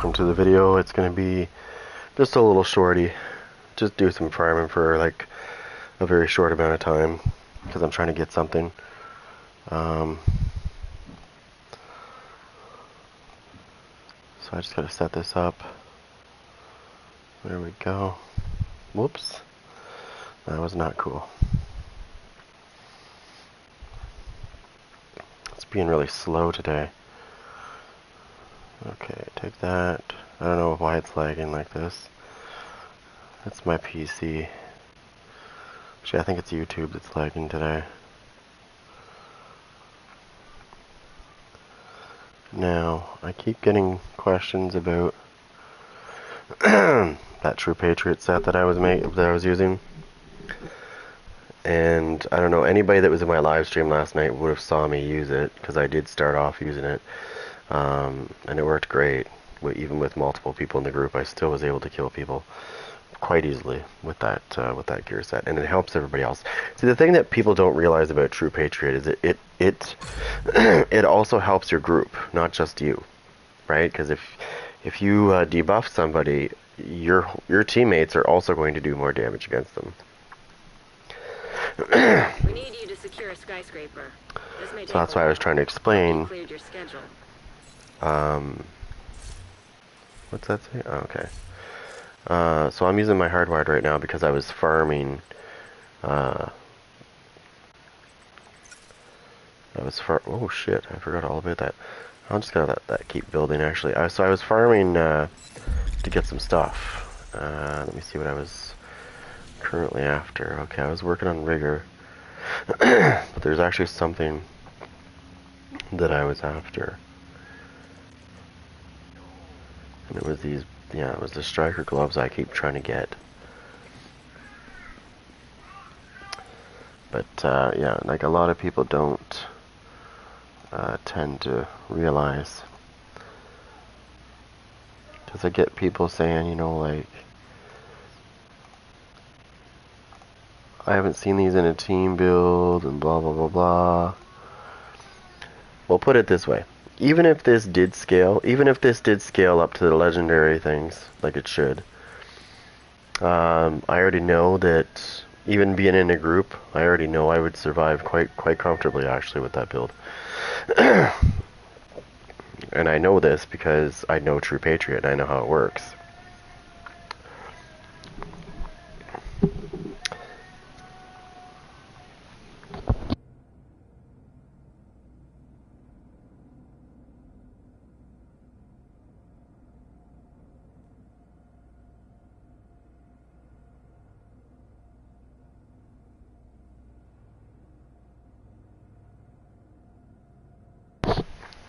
Welcome to the video. It's going to be just a little shorty. Just do some farming for like a very short amount of time because I'm trying to get something. So I just got to set this up. There we go. Whoops. That was not cool. It's being really slow today. Okay, take that. I don't know why it's lagging like this. That's my PC. Actually, I think it's YouTube that's lagging today. Now, I keep getting questions about that True Patriot set that I was using. And I don't know, anybody that was in my live stream last night would have saw me use it, because I did start off using it. And it worked great. Even with multiple people in the group, I still was able to kill people quite easily with that gear set, and it helps everybody else. See, the thing that people don't realize about True Patriot is it it also helps your group, not just you, right? Because if you debuff somebody, your teammates are also going to do more damage against them. We need you to secure a skyscraper. This may So that's why I was trying to explain. Cleared your schedule. What's that say? Oh, okay. So I'm using my hardwired right now because I was farming. Oh shit! I forgot all about that. I'm just gonna let that keep building. Actually, so I was farming to get some stuff. Let me see what I was currently after. Okay, I was working on rigor, but there's actually something that I was after, and it was these. Yeah, it was the striker gloves I keep trying to get. But yeah, like a lot of people don't tend to realize, because I get people saying, you know, like, I haven't seen these in a team build and blah blah blah blah. Well, put it this way. Even if this did scale up to the legendary things, like it should, I already know that even being in a group, I already know I would survive quite comfortably, actually, with that build. And I know this because I know True Patriot, and I know how it works.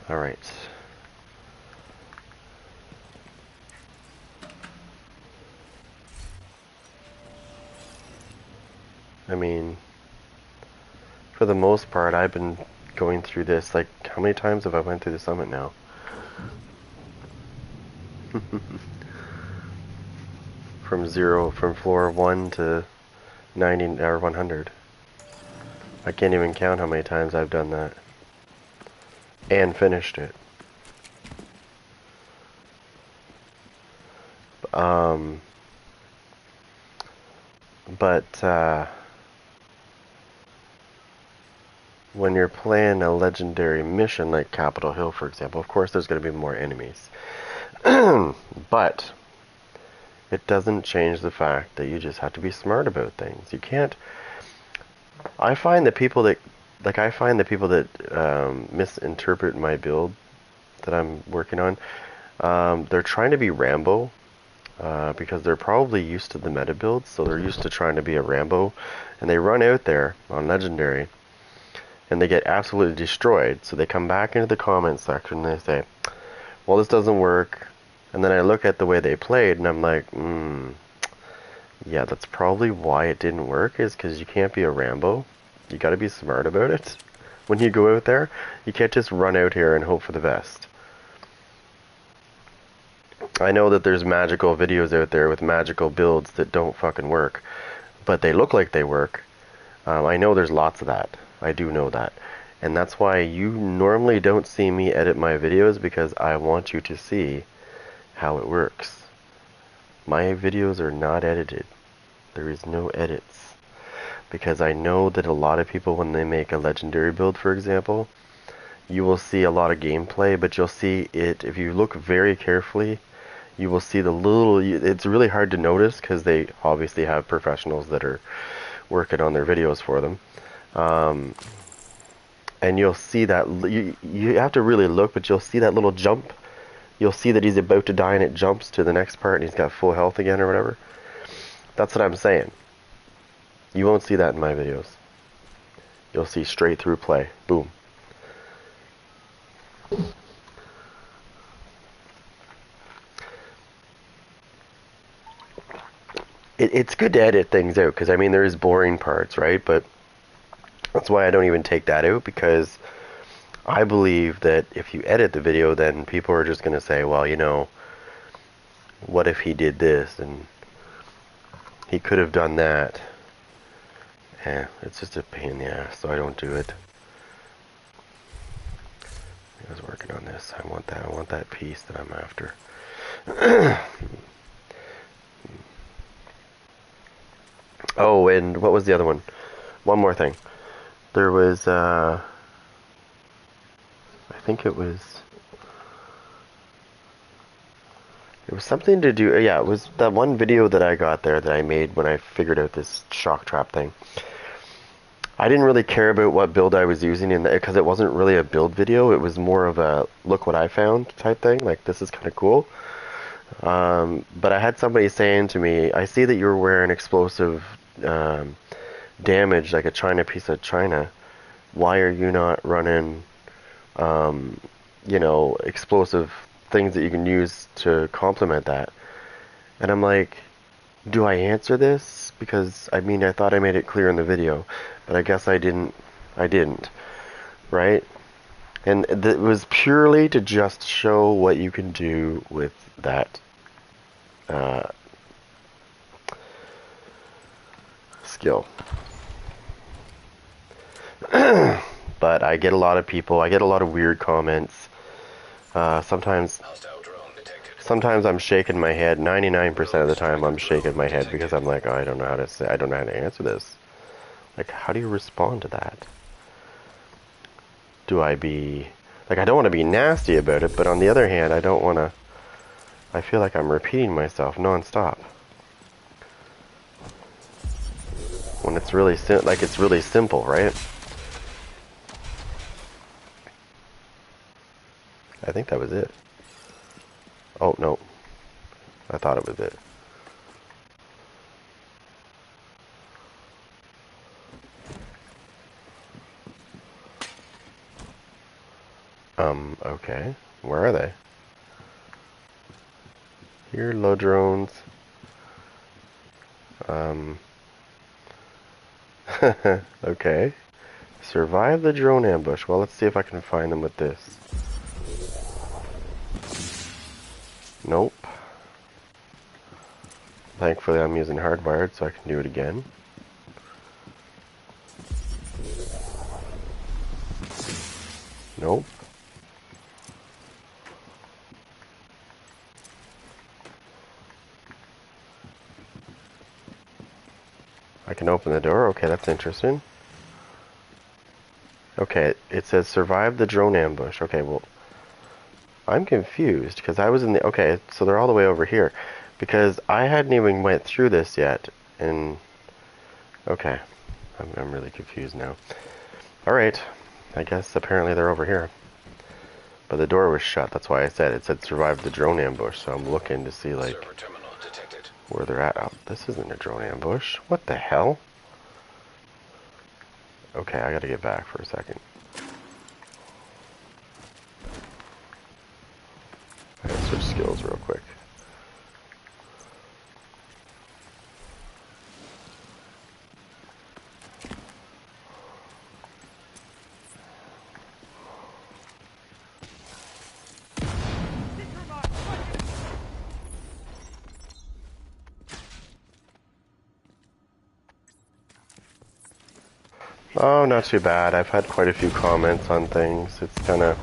Alright. I mean, for the most part, I've been going through this, like, how many times have I went through the summit now? From floor 1 to 90 or 100. I can't even count how many times I've done that. And finished it. But when you're playing a legendary mission like Capitol Hill, for example, of course there's going to be more enemies. But it doesn't change the fact that you just have to be smart about things. You can't... I find that people that misinterpret my build that I'm working on, they're trying to be Rambo, because they're probably used to the meta builds, so they're used to trying to be a Rambo, and they run out there on Legendary, and they get absolutely destroyed, so they come back into the comments section and they say, well, this doesn't work, and then I look at the way they played, and I'm like, yeah, that's probably why it didn't work, is because you can't be a Rambo. You gotta be smart about it. When you go out there, you can't just run out here and hope for the best. I know that there's magical videos out there with magical builds that don't fucking work, but they look like they work. I know there's lots of that. I do know that. And that's why you normally don't see me edit my videos, because I want you to see how it works. My videos are not edited. There is no edits. Because I know that a lot of people, when they make a legendary build, for example, you will see a lot of gameplay, but you'll see it, if you look very carefully, you will see the little, it's really hard to notice because they obviously have professionals that are working on their videos for them. And you'll see that, you have to really look, but you'll see that little jump. You'll see that he's about to die and it jumps to the next part and he's got full health again or whatever. That's what I'm saying. You won't see that in my videos. You'll see straight through play. Boom. It's good to edit things out because, I mean, there's boring parts, right? But that's why I don't even take that out, because I believe that if you edit the video, then people are just going to say, well, you know, what if he did this and he could have done that. Yeah, it's just a pain in the ass, so I don't do it. I was working on this. I want that piece that I'm after. Oh, and what was the other one? One more thing. There was, I think it was something to do, yeah, it was that one video that I got there that I made when I figured out this shock trap thing. I didn't really care about what build I was using in because it wasn't really a build video. It was more of a look what I found type thing. Like, this is kind of cool. But I had somebody saying to me, I see that you're wearing explosive damage like a China piece of China. Why are you not running, you know, explosive things that you can use to complement that? And I'm like, do I answer this? Because, I mean, I thought I made it clear in the video, but I guess I didn't, right? And it was purely to just show what you can do with that skill. But I get a lot of people, I get a lot of weird comments. Sometimes I'm shaking my head. 99% of the time I'm shaking my head because I'm like, oh, I don't know how to answer this. Like, how do you respond to that? Do I be, like, I don't want to be nasty about it, but on the other hand, I feel like I'm repeating myself non-stop. When it's really, it's really simple, right? I think that was it. Oh, no. I thought it was it. Okay. Where are they? Here, low drones. Okay. Survive the drone ambush. Well, let's see if I can find them with this. Nope. Thankfully, I'm using hardwired, so I can do it again. Nope. I can open the door. Okay, that's interesting. Okay, it says survive the drone ambush. Okay, well, I'm confused because I was in the... Okay, so they're all the way over here. Because I hadn't even went through this yet. And... Okay. I'm really confused now. Alright. I guess apparently they're over here. But the door was shut. That's why I said it said survive the drone ambush. So I'm looking to see, like, where they're at. Oh, this isn't a drone ambush. What the hell? Okay, I gotta get back for a second. I gotta switch skills real quick. Oh, not too bad. I've had quite a few comments on things. It's kind of...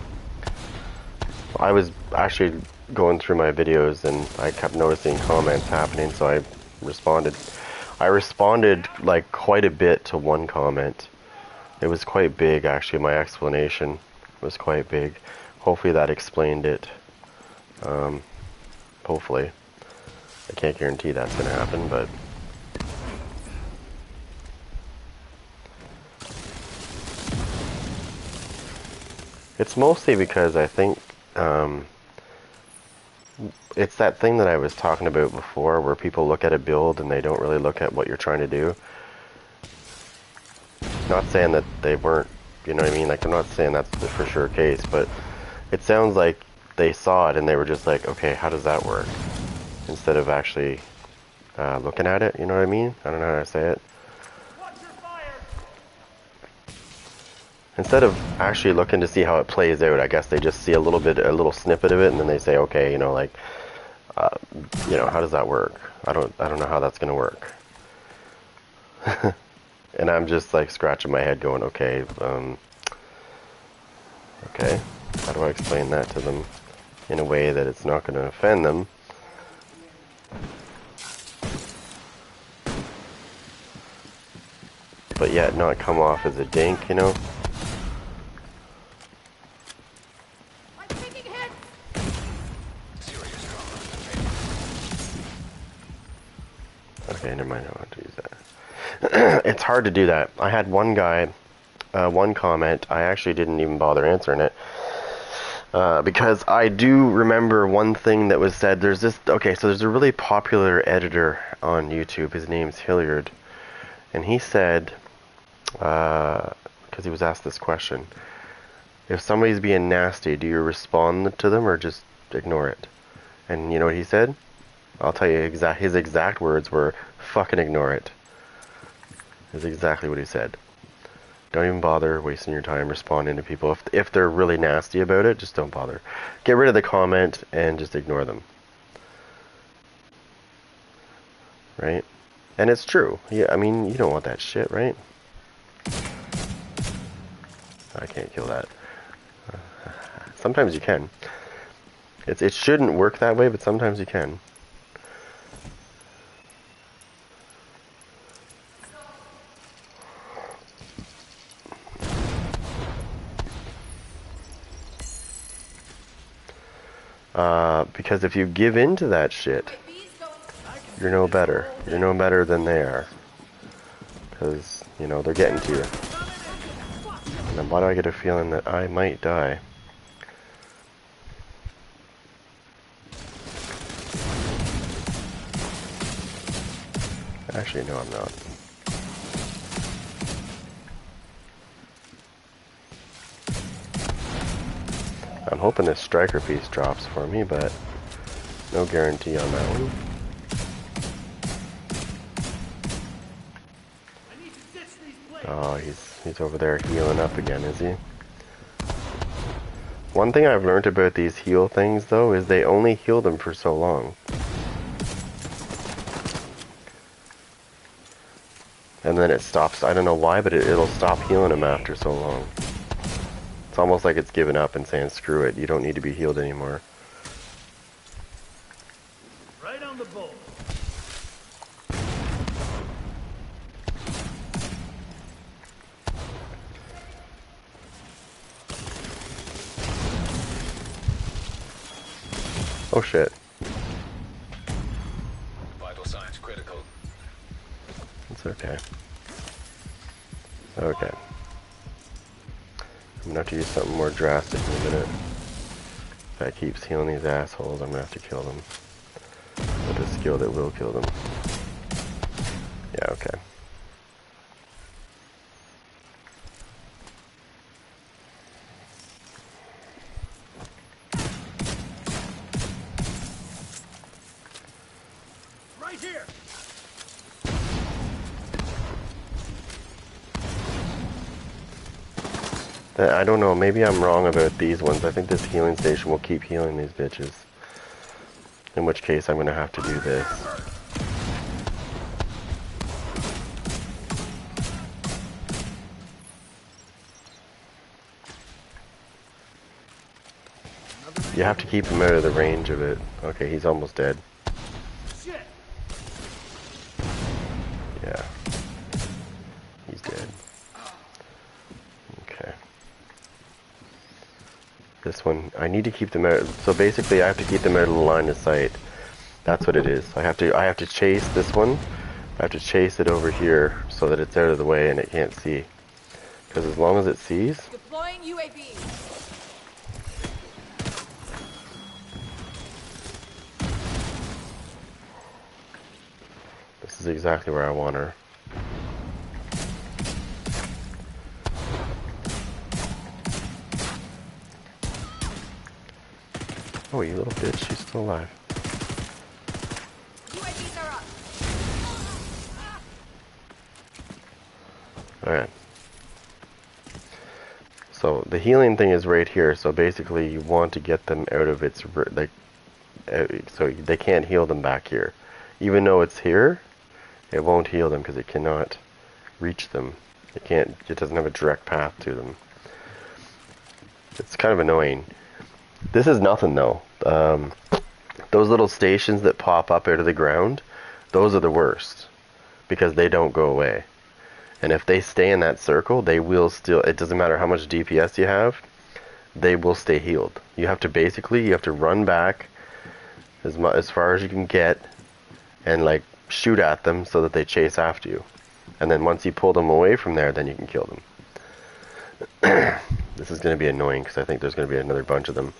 I was actually going through my videos and I kept noticing comments happening, so I responded. I responded like quite a bit to one comment. It was quite big, actually. My explanation was quite big. Hopefully that explained it. Hopefully. I can't guarantee that's going to happen, but... It's mostly because I think it's that thing that I was talking about before where people look at a build and they don't really look at what you're trying to do. Not saying that they weren't, you know what I mean? Like, I'm not saying that's the for sure case, but it sounds like they saw it and they were just like, okay, how does that work? Instead of actually looking at it, you know what I mean? I don't know how to say it. Instead of actually looking to see how it plays out, I guess they just see a little snippet of it, and then they say, okay, you know, like, you know, how does that work? I don't know how that's gonna work. And I'm just like scratching my head, going, okay, okay, how do I explain that to them in a way that it's not gonna offend them? But yet not come off as a dink, you know? Okay, never mind, I don't want to use that. It's hard to do that. I had one guy, one comment, I actually didn't even bother answering it. Because I do remember one thing that was said. There's this, okay, so there's a really popular editor on YouTube. His name's Hilliard. And he said, because he was asked this question, if somebody's being nasty, do you respond to them or just ignore it? And you know what he said? I'll tell you his exact words were, fucking ignore it. Is exactly what he said. Don't even bother wasting your time responding to people. If they're really nasty about it, just don't bother. Get rid of the comment and just ignore them. Right? And it's true. Yeah, I mean, you don't want that shit, right? I can't kill that. Sometimes you can. It shouldn't work that way, but sometimes you can. Because if you give in to that shit, you're no better. You're no better than they are. Because, you know, they're getting to you. And then why do I get a feeling that I might die? Actually, no, I'm not. I'm hoping this striker piece drops for me, but no guarantee on that one. Oh, he's over there healing up again, is he? One thing I've learned about these heal things, though, is they only heal them for so long. And then it stops. I don't know why, but it'll stop healing them after so long. It's almost like it's given up and saying, screw it, you don't need to be healed anymore. Right on the bolt. Oh shit. Vital signs critical. It's okay. Okay. I'm gonna have to use something more drastic in a minute. If that keeps healing these assholes, I'm gonna have to kill them. With a skill that will kill them. Yeah, okay. Right here. I don't know, maybe I'm wrong about these ones. I think this healing station will keep healing these bitches. In which case, I'm gonna have to do this. You have to keep him out of the range of it. Okay, he's almost dead. Shit! Yeah. He's dead. Okay. This one, I need to keep them out. So basically, I have to keep them out of the line of sight. That's what it is. I have to chase this one. I have to chase it over here so that it's out of the way and it can't see. Because as long as it sees, Deploying UAV. this is exactly where I want her. Oh, you little bitch, she's still alive. UAVs are up. Alright. So the healing thing is right here. So basically you want to get them out of its, like, so they can't heal them back here. Even though it's here, it won't heal them because it cannot reach them. It doesn't have a direct path to them. It's kind of annoying. This is nothing though. Those little stations that pop up out of the ground, those are the worst because they don't go away. And if they stay in that circle, they will still, it doesn't matter how much DPS you have, they will stay healed. You have to run back as far as you can get and like shoot at them so that they chase after you. And then once you pull them away from there, then you can kill them. This is going to be annoying because I think there's going to be another bunch of them.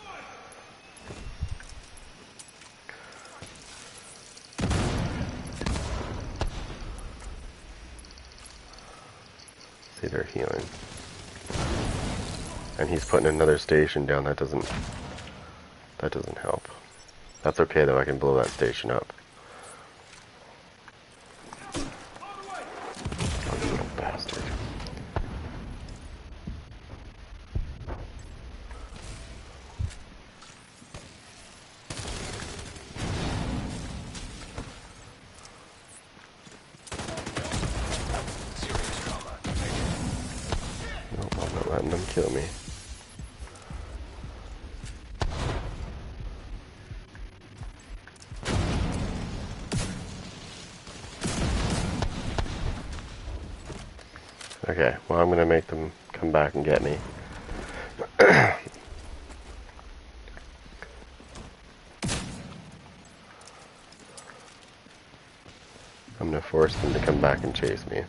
See, they're healing. And he's putting another station down. That doesn't help. That's okay though, I can blow that station up. Oh, you little bastard. Nope, I'm not letting them kill me. Okay, well I'm gonna make them come back and get me. I'm gonna force them to come back and chase me.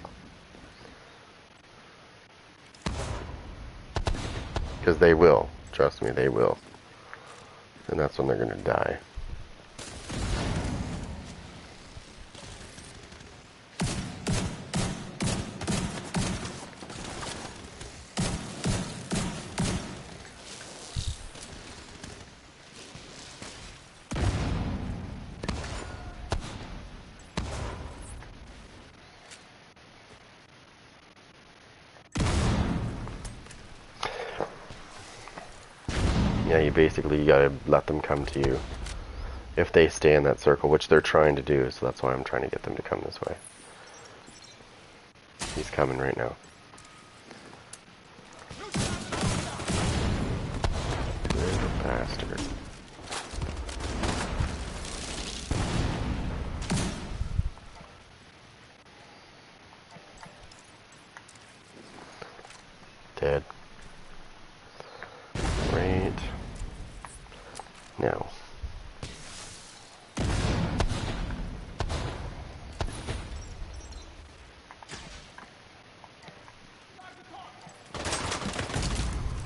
Because they will. Trust me, they will. And that's when they're gonna die. Yeah, you gotta let them come to you. If they stay in that circle, which they're trying to do, so that's why I'm trying to get them to come this way. He's coming right now. Little bastard. Dead. Right now.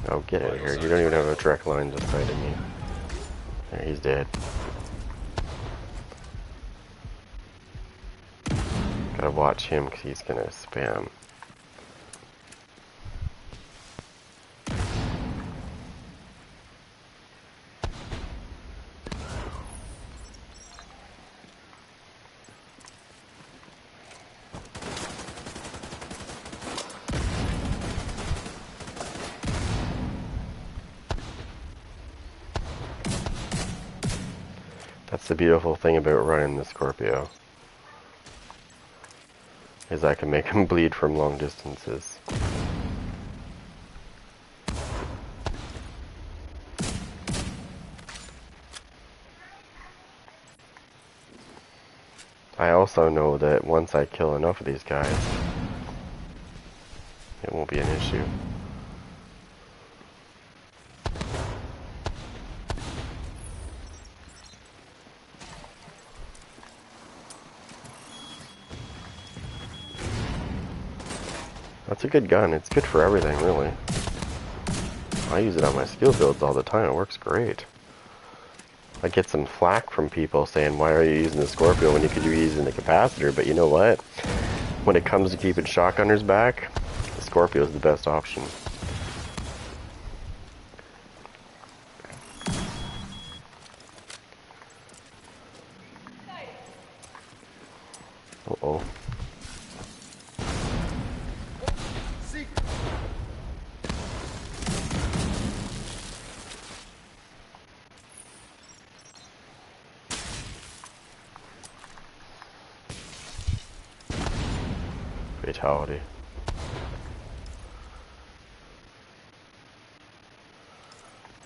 Oh, get out of here. You don't even have a direct line to fight at me. There, he's dead. Gotta watch him because he's gonna spam. That's the beautiful thing about running the Scorpio, is I can make him bleed from long distances. I also know that once I kill enough of these guys, it won't be an issue. That's a good gun. It's good for everything, really. I use it on my skill builds all the time. It works great. I get some flack from people saying, why are you using the Scorpio when you could be using the capacitor? But you know what? When it comes to keeping shotgunners back, the Scorpio is the best option. Uh-oh. Fatality.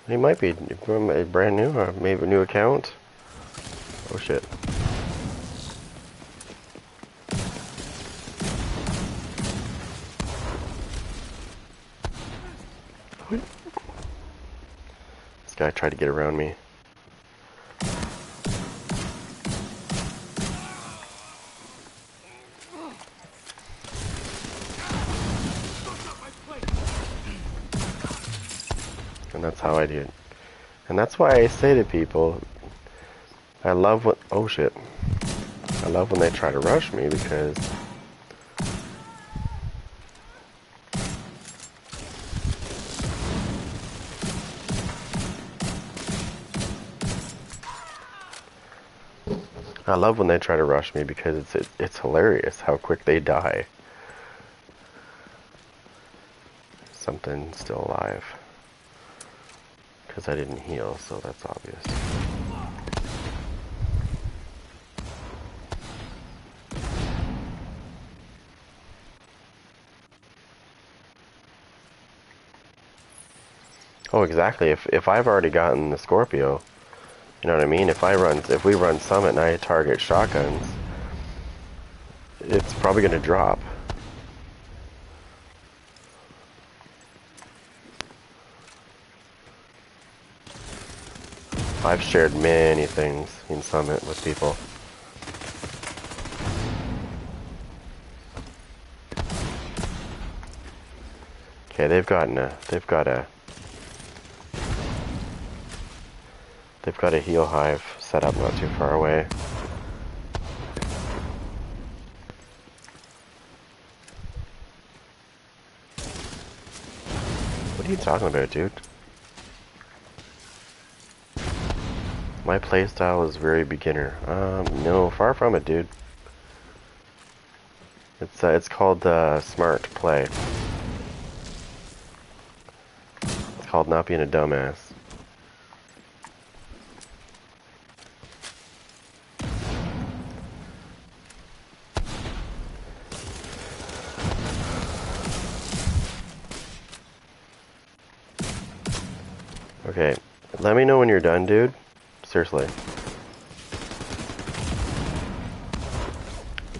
He might be from a brand new, or maybe a new account. Oh shit. This guy tried to get around me. And that's how I do it. And that's why I say to people, I love what, oh shit. I love when they try to rush me because it's hilarious how quick they die. Something still alive. Because I didn't heal, so that's obvious. Oh, exactly. If I've already gotten the Scorpio, you know what I mean? If we run Summit and I target shotguns, it's probably gonna drop. I've shared many things in Summit with people. Okay, they've got a heal hive set up not too far away. What are you talking about, dude? My playstyle is very beginner. No, far from it, dude. It's called smart play. It's called not being a dumbass. Okay, let me know when you're done, dude. Seriously.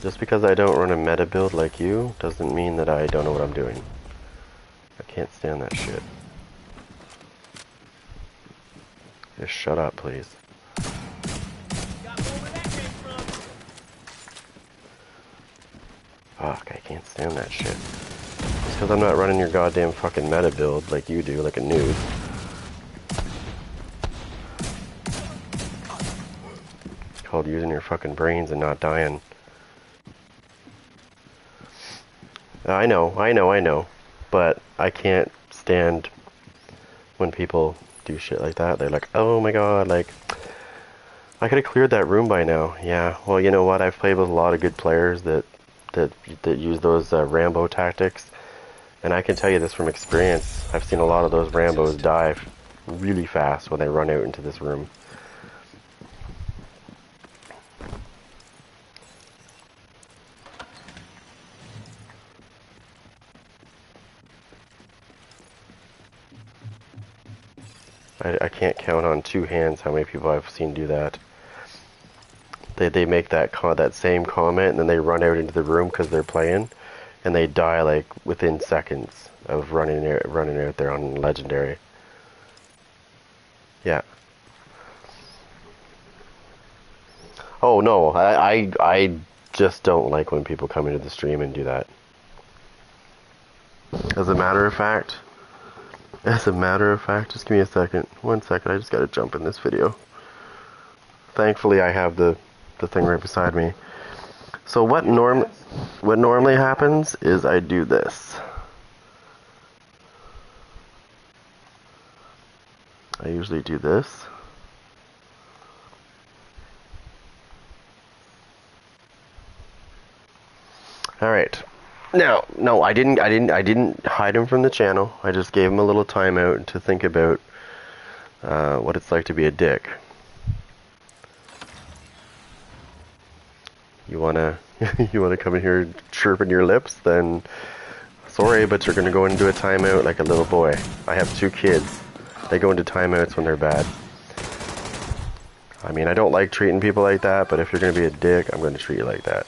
Just because I don't run a meta build like you doesn't mean that I don't know what I'm doing. I can't stand that shit. Just shut up, please. Fuck, I can't stand that shit. Just because I'm not running your goddamn fucking meta build like you do, like a noob. It's called using your fucking brains and not dying. I know. But I can't stand when people do shit like that. They're like, oh my god, like, I could have cleared that room by now. Yeah, well, you know what? I've played with a lot of good players that use those Rambo tactics. And I can tell you this from experience. I've seen a lot of those Rambos die really fast when they run out into this room. I can't count on two hands how many people I've seen do that. They make that same comment and then they run out into the room because they're playing, and they die like within seconds of running out there on legendary. Yeah. Oh no, I just don't like when people come into the stream and do that. As a matter of fact, just give me a second. 1 second, I just gotta jump in this video. Thankfully I have the thing right beside me. So what normally happens is I do this. I usually do this. All right. Now, no, I didn't hide him from the channel. I just gave him a little timeout to think about what it's like to be a dick. You wanna you wanna come in here chirping your lips? Then sorry, but you're gonna go into a timeout like a little boy. I have 2 kids. They go into timeouts when they're bad. I mean, I don't like treating people like that, but if you're gonna be a dick, I'm gonna treat you like that.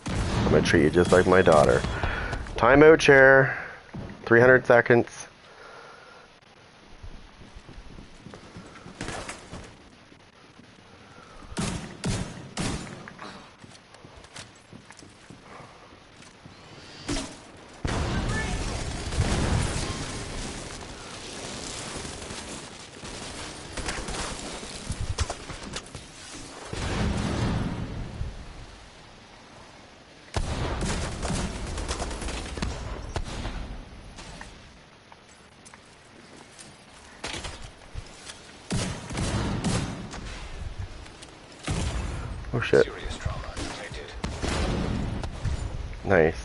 I'm gonna treat you just like my daughter. Timeout chair. 300 seconds. Oh shit. Serious trauma detected. Nice.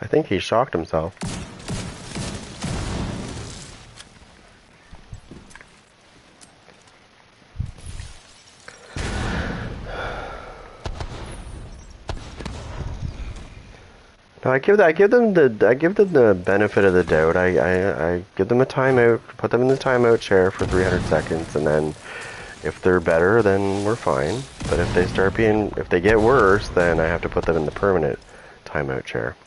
I think he shocked himself. No, I give them the benefit of the doubt. I give them a timeout, put them in the timeout chair for 300 seconds, and then if they're better, then we're fine. But if they get worse, then I have to put them in the permanent timeout chair,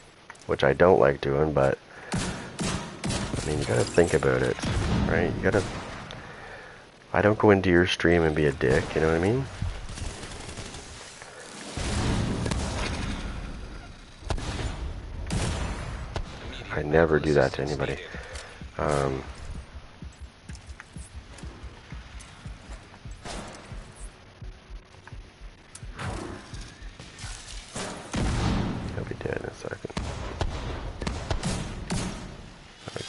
which I don't like doing. But I mean, you gotta think about it, right? I don't go into your stream and be a dick. You know what I mean? I never do that to anybody. Yeah, we did in a second. There we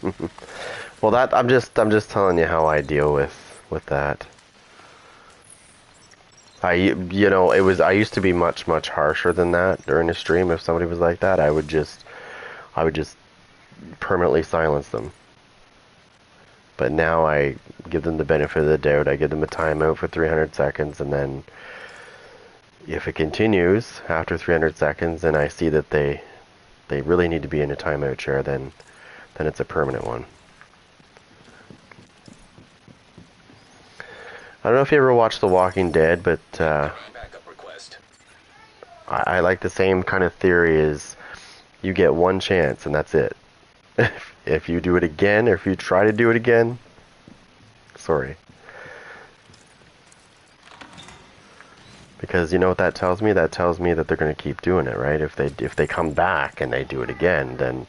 go. Well, I'm just telling you how I deal with that. I used to be much harsher than that during a stream. If somebody was like that, I would just permanently silence them. But now I give them the benefit of the doubt. I give them a timeout for 300 seconds, and then if it continues after 300 seconds and I see that they really need to be in a timeout chair, then it's a permanent one. I don't know if you ever watched The Walking Dead, but I like the same kind of theory is you get one chance and that's it. If you do it again, or if you try to do it again, sorry. Because you know what that tells me? That tells me that they're going to keep doing it, right? If they come back and they do it again, then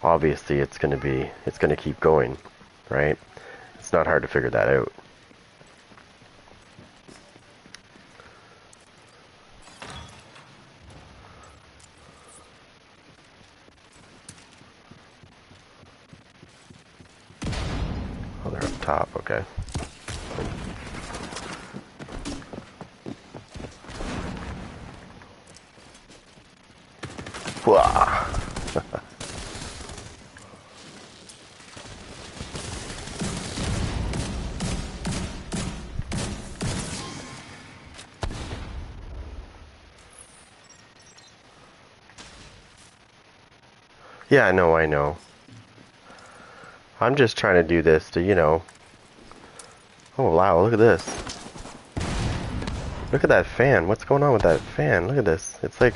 obviously it's going to keep going, right? It's not hard to figure that out. Oh, they're up top, okay. Wah. Yeah, no, I know. I'm just trying to do this to, you know. Oh, wow, look at this. Look at that fan. What's going on with that fan? Look at this. It's like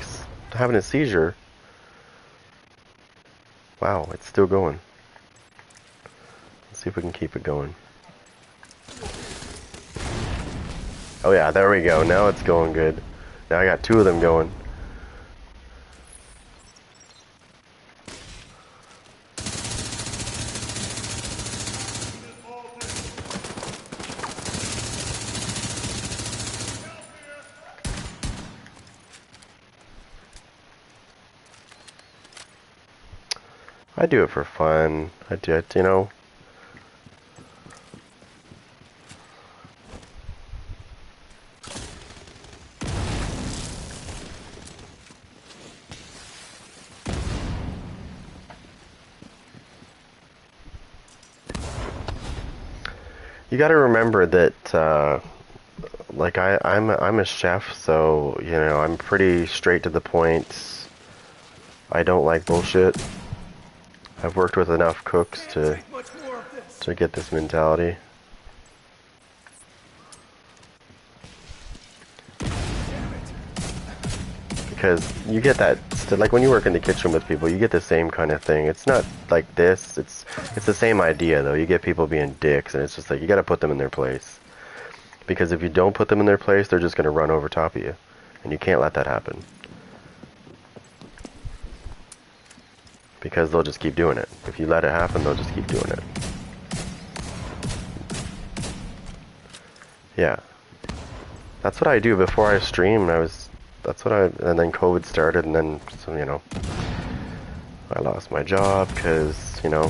having a seizure. Wow, it's still going. Let's see if we can keep it going. Oh yeah, there we go. Now it's going good. Now I got two of them going. I do it for fun. I do it, you know. You got to remember that, like I'm a chef, so you know I'm pretty straight to the point. I don't like bullshit. I've worked with enough cooks to get this mentality. Because you get that, like when you work in the kitchen with people, you get the same kind of thing. It's not like this. It's the same idea though. You get people being dicks, and it's just like you got to put them in their place. Because if you don't put them in their place, they're just going to run over top of you, and you can't let that happen. Because they'll just keep doing it. If you let it happen, they'll just keep doing it. Yeah. That's what I do before I stream. And then COVID started, and then, so, you know, I lost my job because, you know,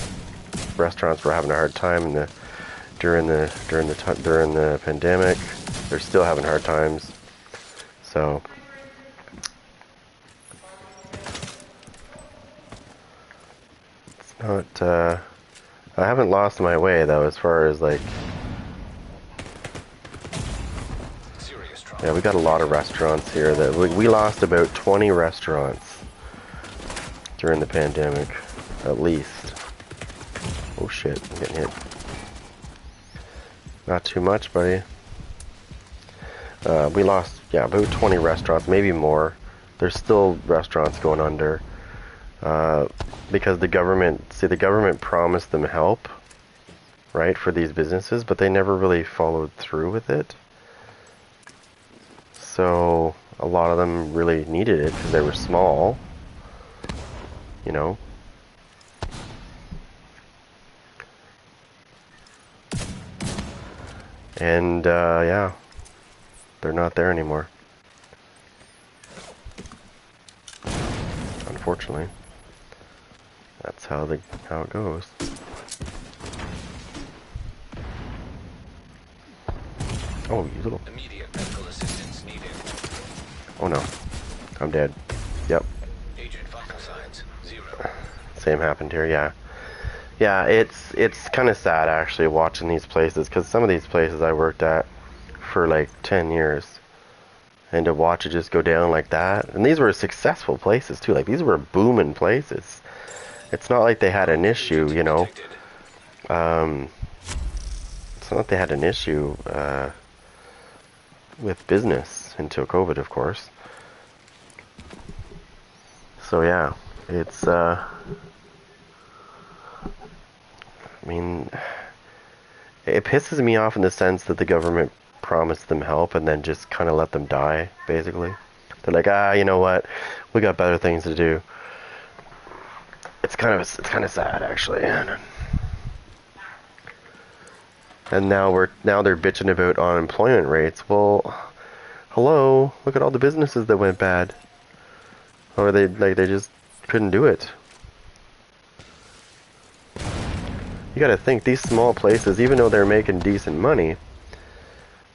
restaurants were having a hard time during the pandemic. They're still having hard times. So it's not, I haven't lost my way though, as far as like, yeah, we got a lot of restaurants here that we lost about 20 restaurants during the pandemic, at least. Oh shit, I'm getting hit. Not too much, buddy. We lost, yeah, about 20 restaurants, maybe more. There's still restaurants going under. Because the government promised them help, right, for these businesses, but they never really followed through with it. So a lot of them really needed it because they were small, you know. And yeah, they're not there anymore, unfortunately. That's how it goes. Oh, you little. Immediate medical assistance needed. Oh no, I'm dead. Yep. Agent vital signs 0. Same happened here. Yeah. Yeah, it's kind of sad actually watching these places, because some of these places I worked at for like 10 years, and to watch it just go down like that. And these were successful places too. Like these were booming places. It's not like they had an issue, you know. It's not like they had an issue with business until COVID, of course. So yeah, it's I mean, it pisses me off in the sense that the government promised them help and then just kind of let them die, basically. They're like, you know what? We got better things to do. It's kind of sad, actually. And now they're bitching about unemployment rates. Well, hello, look at all the businesses that went bad. Or they just couldn't do it. You gotta think, these small places, even though they're making decent money,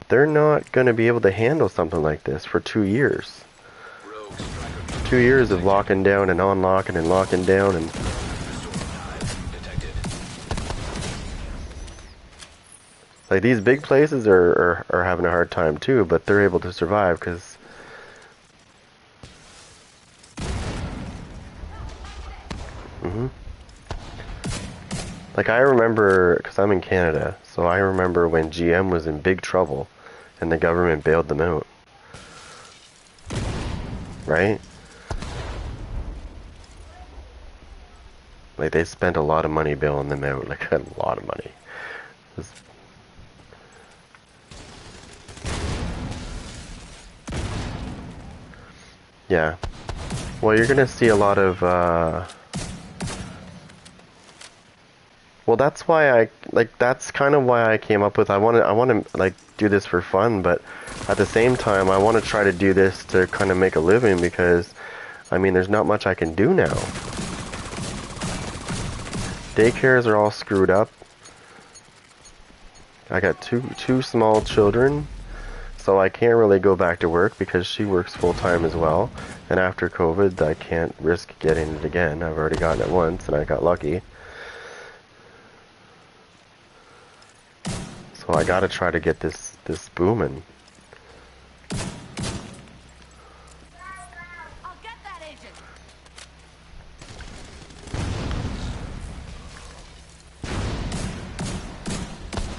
they're not going to be able to handle something like this for 2 years. Rogue striker 2 years of locking down and unlocking and locking down and... detected. Like, these big places are having a hard time too, but they're able to survive because... Like, I remember, because I'm in Canada, so I remember when GM was in big trouble and the government bailed them out. Right? Like, they spent a lot of money bailing them out, like a lot of money. It was... Yeah. Well, you're gonna see a lot of, well, that's why that's kind of why I came up with, I want to, like, do this for fun, but at the same time, I want to try to do this to kind of make a living because, I mean, there's not much I can do now. Daycares are all screwed up. I got two small children, so I can't really go back to work because she works full-time as well. And after COVID, I can't risk getting it again. I've already gotten it once, and I got lucky. So I gotta try to get this booming. I'll get that agent.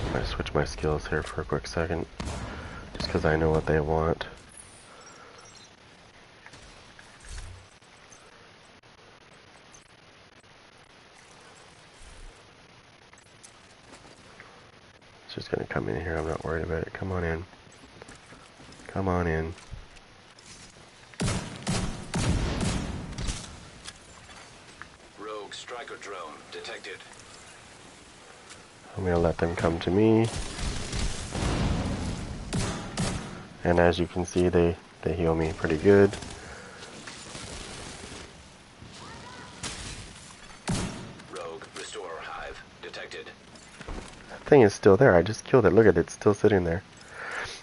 I'm gonna switch my skills here for a quick second, just because I know what they want. It's just gonna come in here. I'm not worried about it. Come on in. Come on in. Rogue striker drone detected. I'm gonna let them come to me. And as you can see, they heal me pretty good. Rogue restorer hive detected. That thing is still there. I just killed it. Look at it. It's still sitting there.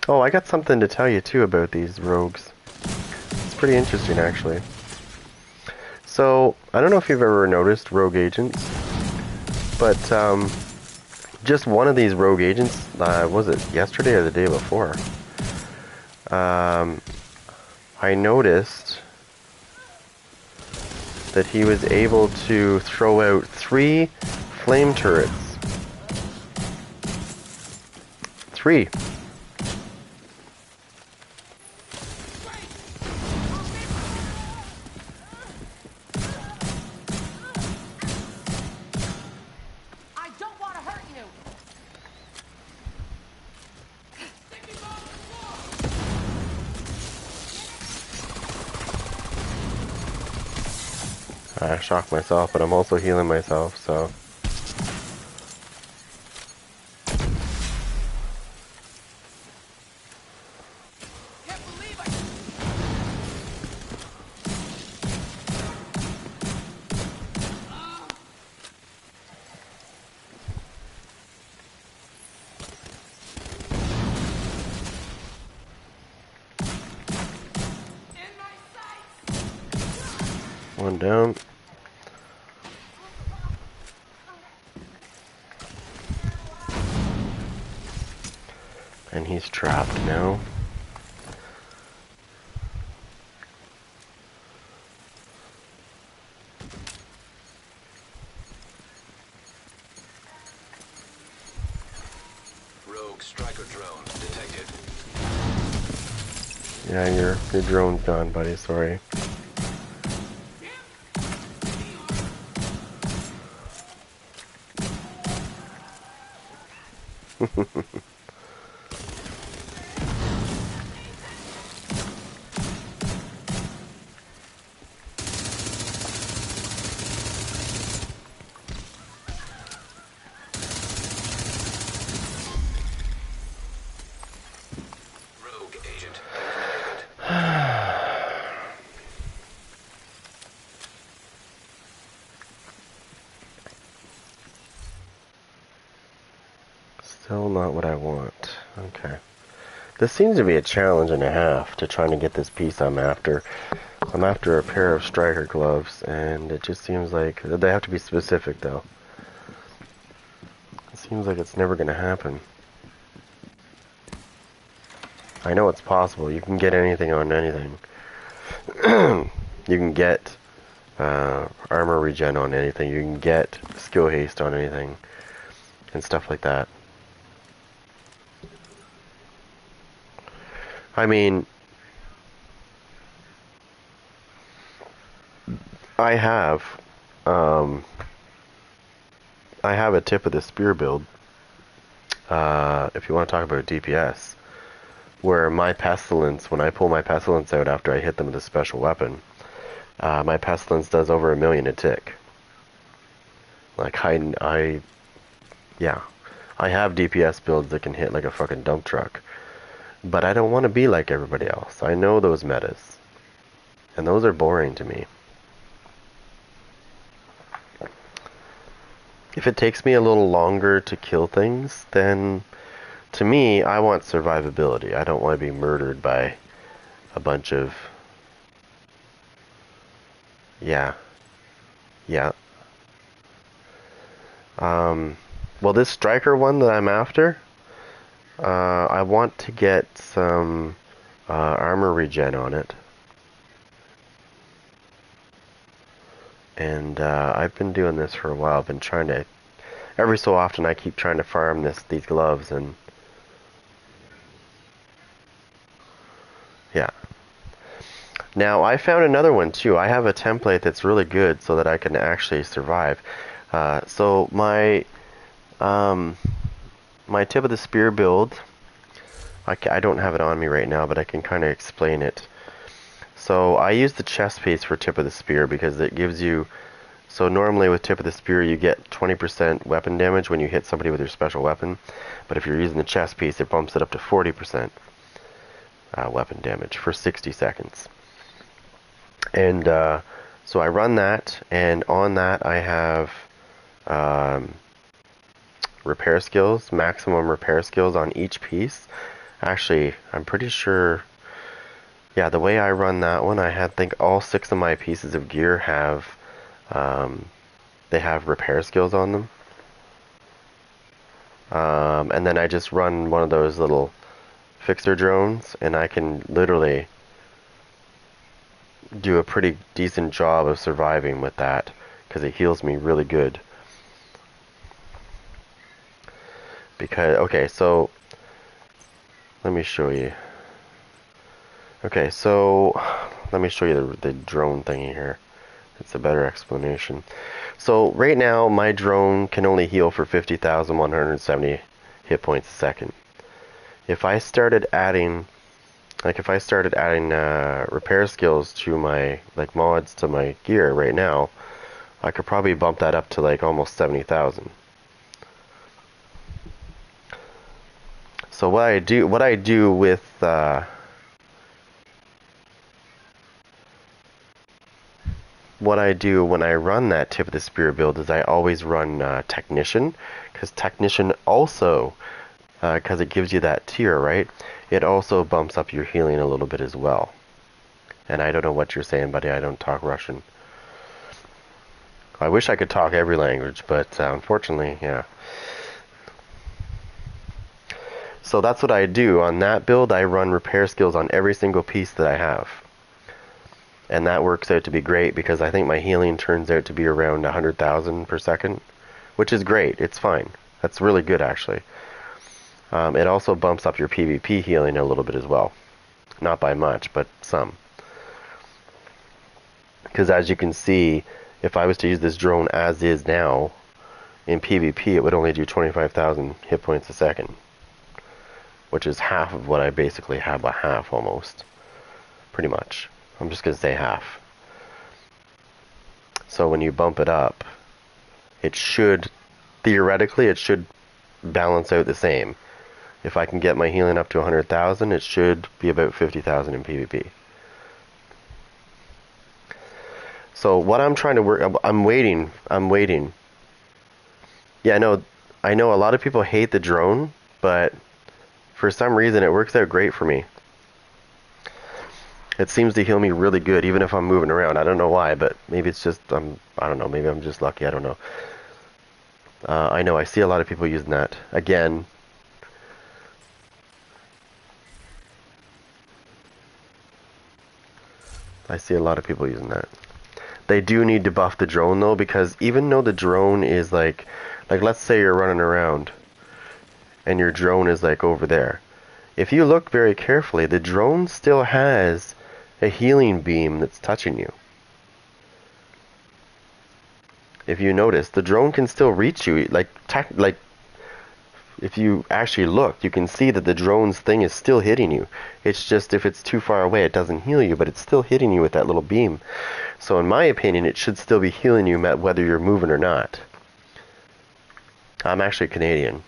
Oh, I got something to tell you too about these rogues. It's pretty interesting, actually. So, I don't know if you've ever noticed rogue agents, but just one of these rogue agents, was it yesterday or the day before? I noticed that he was able to throw out 3 flame turrets. 3. I don't want to hurt you. I shocked myself, but I'm also healing myself, so... Can't believe I... In my sights. One down. And he's trapped now. Rogue striker drone detected. Yeah, your drone's gone, buddy. Sorry. Rogue agent eliminated. Still not what I want. Okay. This seems to be a challenge and a half to trying to get this piece I'm after. I'm after a pair of striker gloves, and it just seems like they have to be specific, though. It seems like it's never going to happen. I know it's possible. You can get anything on anything. You can get armor regen on anything. You can get skill haste on anything, and stuff like that. I mean, I have, um, I have a tip of the spear build. If you want to talk about DPS, where my pestilence, when I pull my pestilence out after I hit them with a special weapon, my pestilence does over 1,000,000 a tick. Like yeah, I have DPS builds that can hit like a fucking dump truck, but I don't want to be like everybody else. I know those metas, and those are boring to me. If it takes me a little longer to kill things, then to me, I want survivability. I don't want to be murdered by a bunch of... Yeah. Yeah. Well, this striker one that I'm after, I want to get some armor regen on it. And I've been doing this for a while. I've been trying to... Every so often I keep trying to farm these gloves, and... Yeah. Now, I found another one too. I have a template that's really good so that I can actually survive. So my tip of the spear build, I don't have it on me right now, but I can kind of explain it. So I use the chest piece for tip of the spear because it gives you... So normally with tip of the spear you get 20% weapon damage when you hit somebody with your special weapon. But if you're using the chest piece, it bumps it up to 40% weapon damage for 60 seconds. And so I run that, and on that I have repair skills, maximum repair skills on each piece. Actually, I'm pretty sure, yeah, the way I run that one, I think all 6 of my pieces of gear have, they have repair skills on them. And then I just run one of those little fixer drones, and I can literally do a pretty decent job of surviving with that because it heals me really good. Because, okay, so let me show you. Okay, so let me show you the drone thingy here. It's a better explanation. So right now my drone can only heal for 50,170 hit points a second. If I started adding repair skills to my, like, mods to my gear right now, I could probably bump that up to like almost 70,000. So what I do with what I do when I run that tip of the spear build is I always run technician, because technician also, because it gives you that tier, right? It also bumps up your healing a little bit as well. And I don't know what you're saying, buddy. I don't talk Russian. I wish I could talk every language, but unfortunately, yeah. So that's what I do. On that build, I run repair skills on every single piece that I have. And that works out to be great because I think my healing turns out to be around 100,000 per second, which is great. It's fine. That's really good, actually. It also bumps up your PvP healing a little bit as well. Not by much, but some. Because as you can see, if I was to use this drone as is now, in PvP it would only do 25,000 hit points a second. Which is half of what I basically have, a half almost. Pretty much. I'm just going to say half. So when you bump it up, it should, theoretically, it should balance out the same. If I can get my healing up to 100,000, it should be about 50,000 in PvP. So what I'm trying to work, I'm waiting. Yeah, I know a lot of people hate the drone, but For some reason, it works out great for me. It seems to heal me really good, even if I'm moving around. I don't know why, but maybe it's just, I don't know, maybe I'm just lucky, I don't know. I know, I see a lot of people using that. Again, I see a lot of people using that. They do need to buff the drone, though, because even though the drone is like let's say you're running around, and your drone is like over there. If you look very carefully, the drone still has a healing beam that's touching you. If you notice, the drone can still reach you. Like if you actually look, you can see that the drone's thing is still hitting you. It's just if it's too far away, it doesn't heal you, but it's still hitting you with that little beam. So in my opinion, it should still be healing you whether you're moving or not. I'm actually Canadian.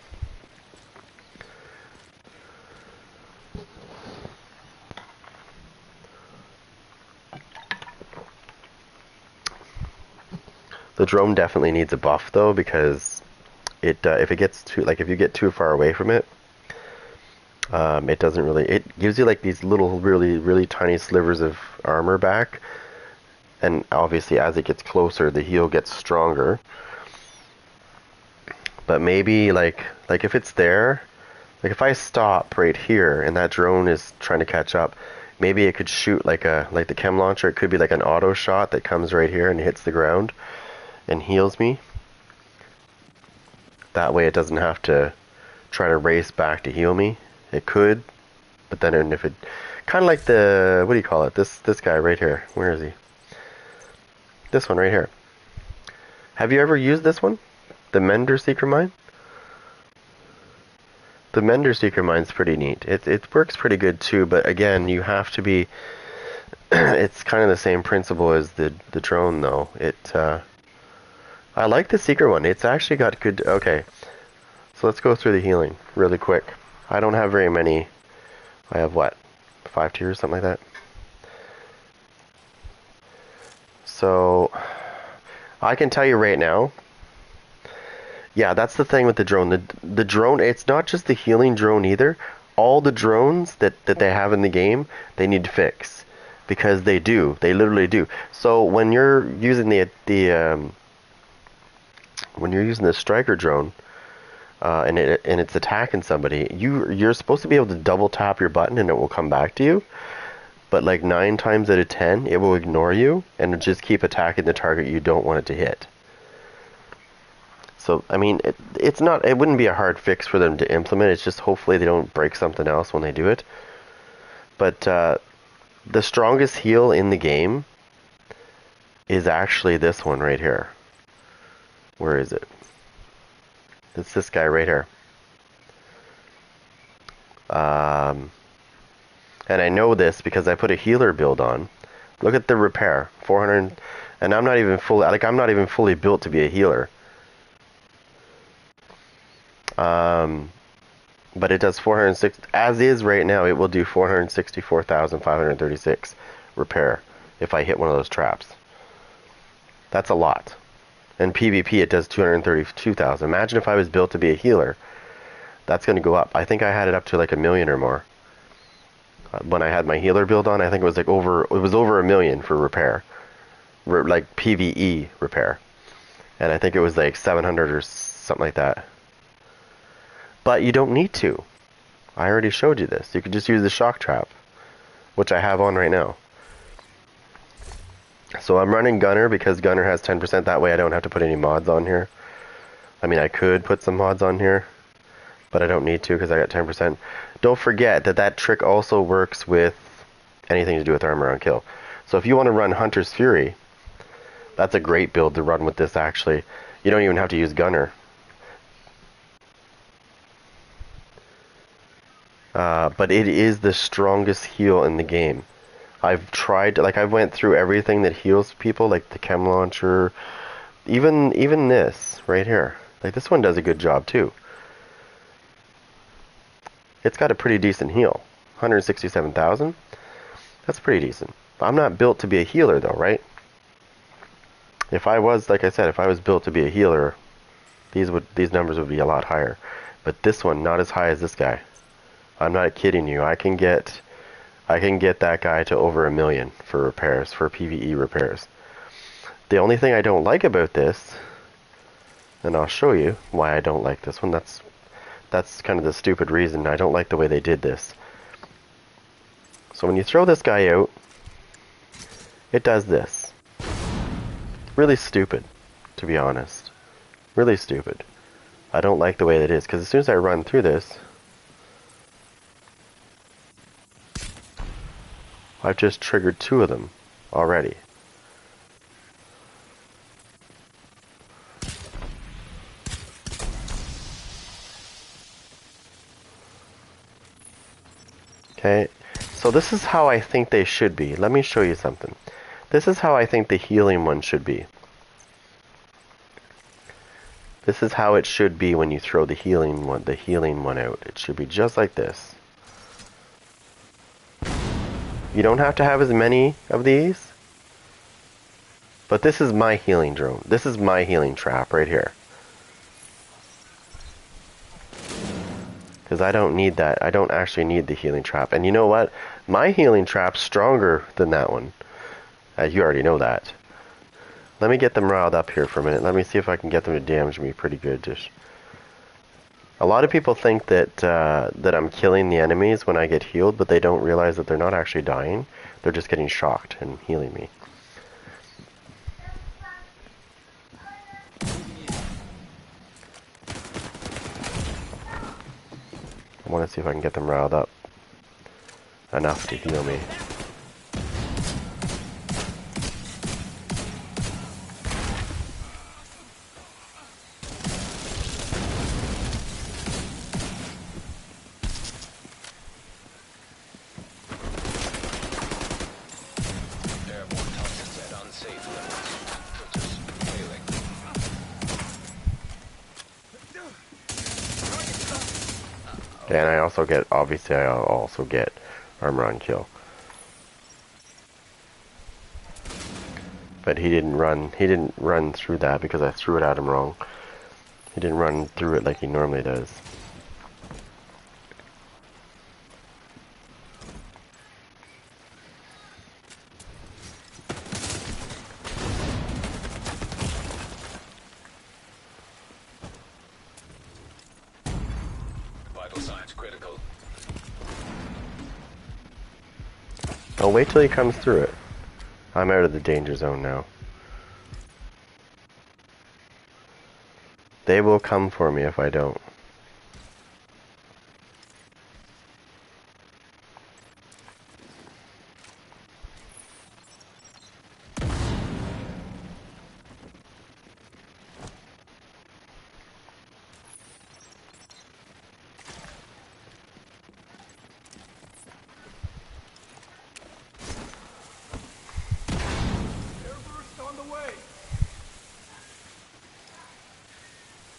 The drone definitely needs a buff though, because it if it gets too if you get too far away from it, it doesn't really. It gives you like these little really tiny slivers of armor back, and obviously as it gets closer, the heal gets stronger. But maybe like if it's there, like if I stop right here and that drone is trying to catch up, maybe it could shoot like the chem launcher. It could be like an auto shot that comes right here and hits the ground and heals me. That way it doesn't have to try to race back to heal me. It could, but then if it, kind of like the, what do you call it? This guy right here. Where is he? This one right here. Have you ever used this one? The Mender Seeker Mine? The Mender Seeker Mine's pretty neat. It works pretty good too, but again, you have to be, it's kind of the same principle as the drone though. I like the Seeker one. It's actually got good... Okay, so let's go through the healing really quick. I don't have very many. I have, what, 5 tiers, something like that? So, I can tell you right now, yeah, that's the thing with the drone. The drone, it's not just the healing drone either. All the drones that they have in the game, they need to fix. Because they do. They literally do. So, when you're using when you're using the striker drone and it's attacking somebody, you're supposed to be able to double tap your button and it will come back to you. But like 9 times out of 10, it will ignore you and just keep attacking the target you don't want it to hit. So I mean, it wouldn't be a hard fix for them to implement. It's just hopefully they don't break something else when they do it. But the strongest heal in the game is actually this one right here. Where is it? It's this guy right here. And I know this because I put a healer build on. Look at the repair, 400, and I'm not even fully built to be a healer. But it does 406 as is right now. It will do 464,536 repair if I hit one of those traps. That's a lot. And PvP it does 232,000. Imagine if I was built to be a healer. That's going to go up. I think I had it up to like 1 million or more. When I had my healer build on, I think it was over 1 million for repair. Like PvE repair. And I think it was like 700 or something like that. But you don't need to. I already showed you this. You could just use the shock trap, which I have on right now. So I'm running Gunner because Gunner has 10%. That way I don't have to put any mods on here. I mean, I could put some mods on here, but I don't need to because I got 10%. Don't forget that that trick also works with anything to do with armor on kill. So if you want to run Hunter's Fury, that's a great build to run with this actually. You don't even have to use Gunner. But it is the strongest heal in the game. I've tried, like I went through everything that heals people, like the chem launcher, even this right here. Like this one does a good job too. It's got a pretty decent heal, 167,000. That's pretty decent. I'm not built to be a healer though, right? If I was, like I said, if I was built to be a healer, these numbers would be a lot higher. But this one, not as high as this guy. I'm not kidding you. I can get that guy to over 1 million for repairs, for PvE repairs. The only thing I don't like about this, and I'll show you why I don't like this one. That's kind of the stupid reason. I don't like the way they did this. So when you throw this guy out, it does this. Really stupid, to be honest. Really stupid. I don't like the way that is, because as soon as I run through this, I've just triggered 2 of them already. Okay, so this is how I think they should be. Let me show you something. This is how I think the healing one should be. This is how it should be when you throw the healing one out. It should be just like this. You don't have to have as many of these, but this is my healing drone. This is my healing trap right here. Because I don't need that. I don't actually need the healing trap. And you know what? My healing trap's stronger than that one. You already know that. Let me get them riled up here for a minute. Let me see if I can get them to damage me pretty good. Just a lot of people think that that I'm killing the enemies when I get healed, but they don't realize that they're not actually dying. They're just getting shocked and healing me. I want to see if I can get them riled up enough to heal me. Airborne targets at unsafe levels. Filters failing. And I also get, obviously I'll also get armor on kill. But he didn't run through that because I threw it at him wrong. He didn't run through it like he normally does. Vital signs critical. I'll wait till he comes through it. I'm out of the danger zone now. They will come for me if I don't.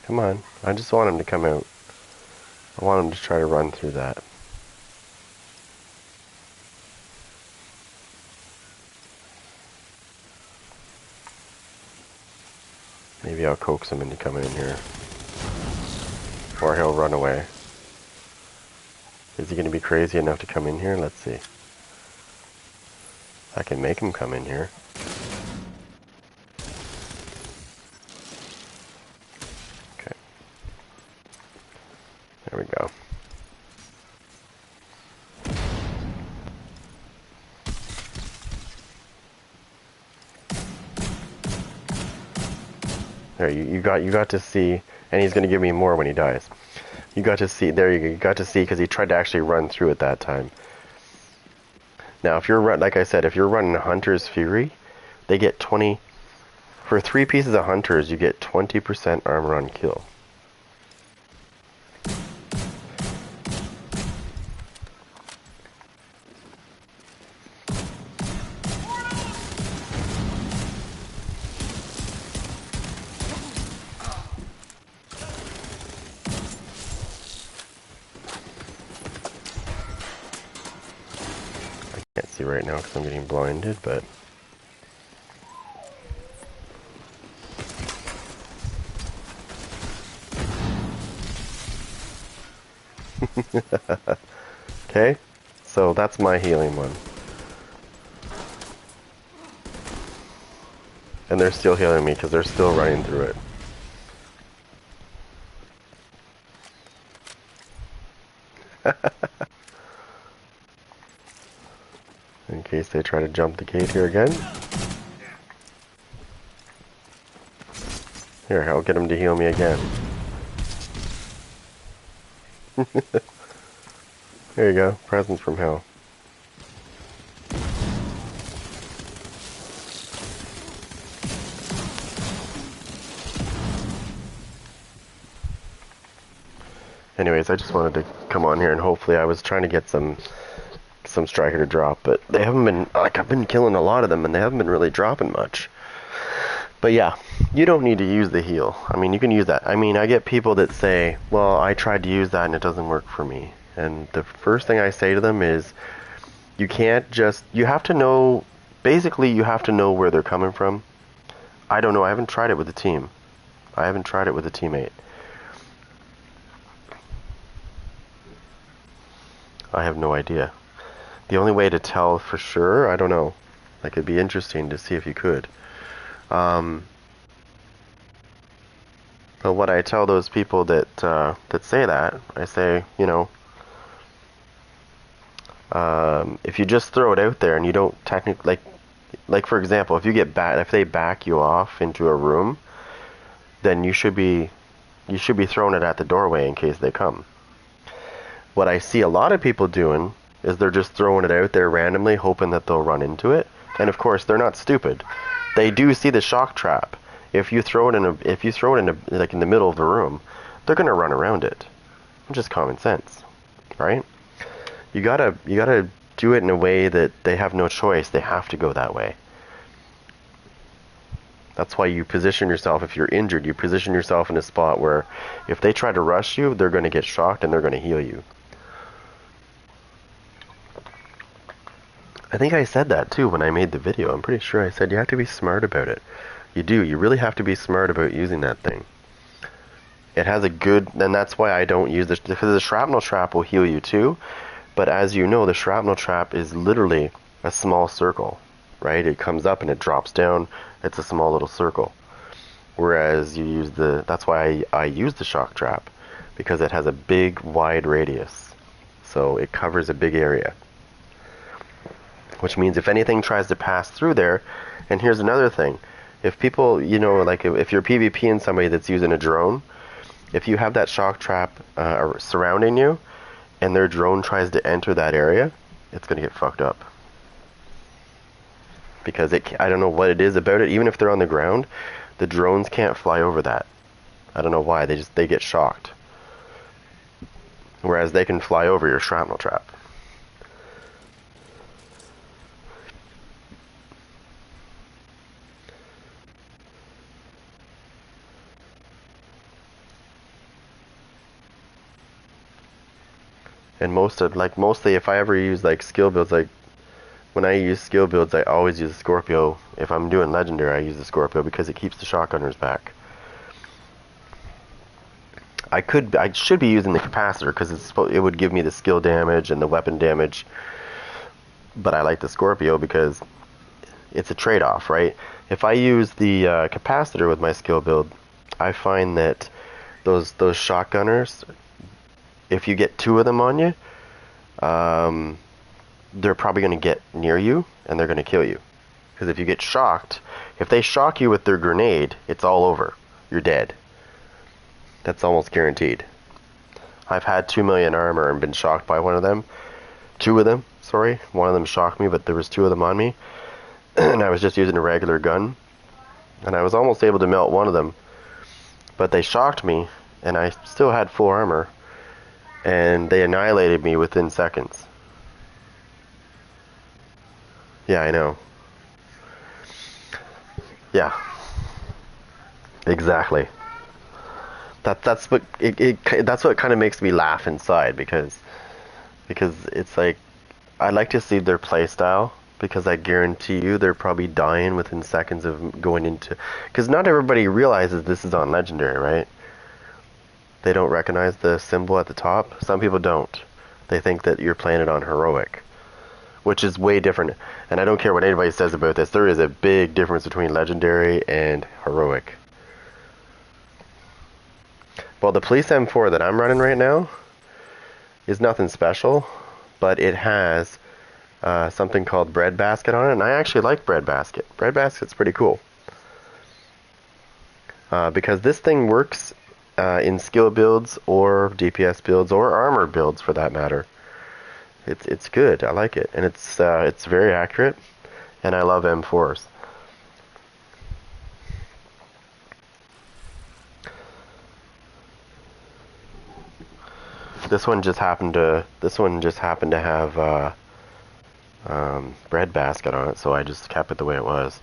Come on. I just want him to come out. I want him to try to run through that. Maybe I'll coax him into coming in here. Or he'll run away. Is he going to be crazy enough to come in here? Let's see. I can make him come in here. Okay. There we go. There, you got to see, and he's going to give me more when he dies. You got to see, there you go, you got to see, because he tried to actually run through it that time. Now, if you're, like I said, if you're running Hunter's Fury, they get 20, for 3 pieces of Hunters, you get 20% armor on kill. Can't see right now because I'm getting blinded, but Okay? So that's my healing one. And they're still healing me because they're still running through it. In case they try to jump the gate here again. Here, I'll get them to heal me again. There you go. Presents from hell. Anyways, I just wanted to come on here and hopefully I was trying to get some striker to drop, but they haven't been, like, I've been killing a lot of them and they haven't been really dropping much. But yeah, you don't need to use the heal. I mean, you can use that. I mean, I get people that say, well, I tried to use that and it doesn't work for me. And the first thing I say to them is, you can't just, you have to know, basically you have to know where they're coming from. I don't know, I haven't tried it with a team. I haven't tried it with a teammate. I have no idea. The only way to tell for sure, I don't know. Like, it'd be interesting to see if you could. But what I tell those people that say that, I say, you know, if you just throw it out there and you don't technically, like for example, if you get if they back you off into a room, then you should be throwing it at the doorway in case they come. What I see a lot of people doing is they're just throwing it out there randomly, hoping that they'll run into it. And of course, they're not stupid. They do see the shock trap. If you throw it in like in the middle of the room, they're gonna run around it. Just common sense, right? You gotta do it in a way that they have no choice. They have to go that way. That's why you position yourself. If you're injured, you position yourself in a spot where if they try to rush you, they're gonna get shocked and they're gonna heal you. I think I said that too when I made the video. I'm pretty sure I said you have to be smart about it. You do. You really have to be smart about using that thing. It has a good, and that's why I don't use this, because the shrapnel trap will heal you too. But as you know, the shrapnel trap is literally a small circle, right? It comes up and it drops down. It's a small little circle. Whereas you use that's why I use the shock trap, because it has a big, wide radius. So it covers a big area. Which means if anything tries to pass through there, and here's another thing, if people, you know, like if you're PvPing somebody that's using a drone, if you have that shock trap surrounding you, and their drone tries to enter that area, it's going to get fucked up. Because I don't know what it is about it, even if they're on the ground, the drones can't fly over that. I don't know why, they get shocked. Whereas they can fly over your shrapnel trap. And mostly if I ever use like skill builds, like when I use skill builds, I always use a Scorpio. If I'm doing legendary, I use the Scorpio because it keeps the shotgunners back. I should be using the capacitor because it would give me the skill damage and the weapon damage. But I like the Scorpio because it's a trade-off, right? If I use the capacitor with my skill build, I find that those shotgunners, if you get two of them on you, they're probably going to get near you and they're going to kill you. Because if you get shocked, if they shock you with their grenade, it's all over. You're dead. That's almost guaranteed. I've had 2 million armor and been shocked by one of them. Two of them, sorry. One of them shocked me, but there was two of them on me. And I was just using a regular gun. And I was almost able to melt one of them. But they shocked me, and I still had full armor. And they annihilated me within seconds. Yeah, I know. Yeah. Exactly. That's what kind of makes me laugh inside because it's like I like to see their play style because I guarantee you they're probably dying within seconds of going into, because not everybody realizes this is on legendary, right? They don't recognize the symbol at the top. Some people don't. They think that you're playing it on heroic, which is way different. And I don't care what anybody says about this. There is a big difference between legendary and heroic. Well, the police M4 that I'm running right now is nothing special, but it has something called breadbasket on it, and I actually like breadbasket. Breadbasket's pretty cool. Because this thing works in skill builds or DPS builds or armor builds for that matter. It's good. I like it, and it's very accurate, and I love M4s. This one just happened to have breadbasket on it, so I just kept it the way it was.